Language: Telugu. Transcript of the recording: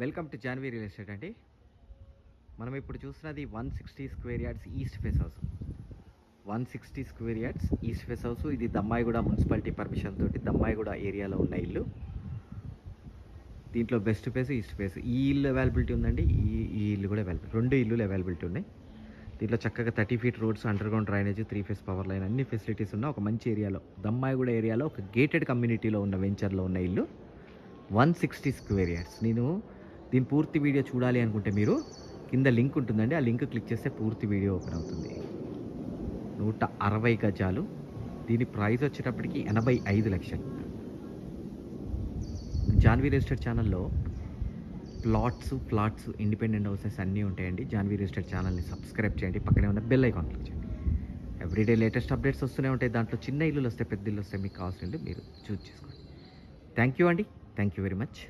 Welcome to Janhvi real estate అండి. మనం ఇప్పుడు చూస్తున్నది 160 square yards east face house. 160 square yards east face house. ఇది దమ్మాయిగూడ మున్సిపాలిటీ పర్మిషన్ తోటి దమ్మాయిగూడ ఏరియాలో ఉన్న ఇల్లు. దీంట్లో వెస్ట్ ఫేస్, ఈస్ట్ ఫేస్ ఈ ఇల్లు అవైలబిలిటీ ఉందండి. ఈ ఇల్లు కూడా అవైలబిలిటీ, 2 ఇల్లులు అవైలబిలిటీ ఉన్నాయి. దీంట్లో చక్కగా 30 feet roads, underground drainage, 3 phase power line, అన్ని ఫెసిలిటీస్ ఉన్న ఒక మంచి ఏరియాలో, దమ్మాయిగూడ ఏరియాలో ఒక గేటెడ్ కమ్యూనిటీలో ఉన్న వెంచర్లో ఉన్న ఇల్లు 160 స్క్వేర్ యార్డ్స్. నేను దీని పూర్తి వీడియో చూడాలి అనుకుంటే మీరు కింద లింక్ ఉంటుందండి, ఆ లింక్ క్లిక్ చేస్తే పూర్తి వీడియో ఓపెన్ అవుతుంది. 160 గజాలు. దీని ప్రైస్ వచ్చేటప్పటికి 85 లక్షలు. జాన్వీ రియల్ ఎస్టేట్ ఛానల్లో ఫ్లాట్స్, ఇండిపెండెంట్ హౌసెస్ అన్నీ ఉంటాయండి. జాన్వీ రియల్ ఎస్టేట్ ఛానల్ని సబ్స్క్రైబ్ చేయండి, పక్కనే ఉన్న బెల్ ఐకాన్ క్లిక్ చేయండి. ఎవ్రీడే లేటెస్ట్ అప్డేట్స్ వస్తూనే ఉంటాయి. దాంట్లో చిన్న ఇల్లులు వస్తాయి, పెద్ద ఇల్లు వస్తాయి, మీకు కావాల్సింది మీరు చూస్ చేసుకోండి. థ్యాంక్ యూ అండి, థ్యాంక్ యూ వెరీ మచ్.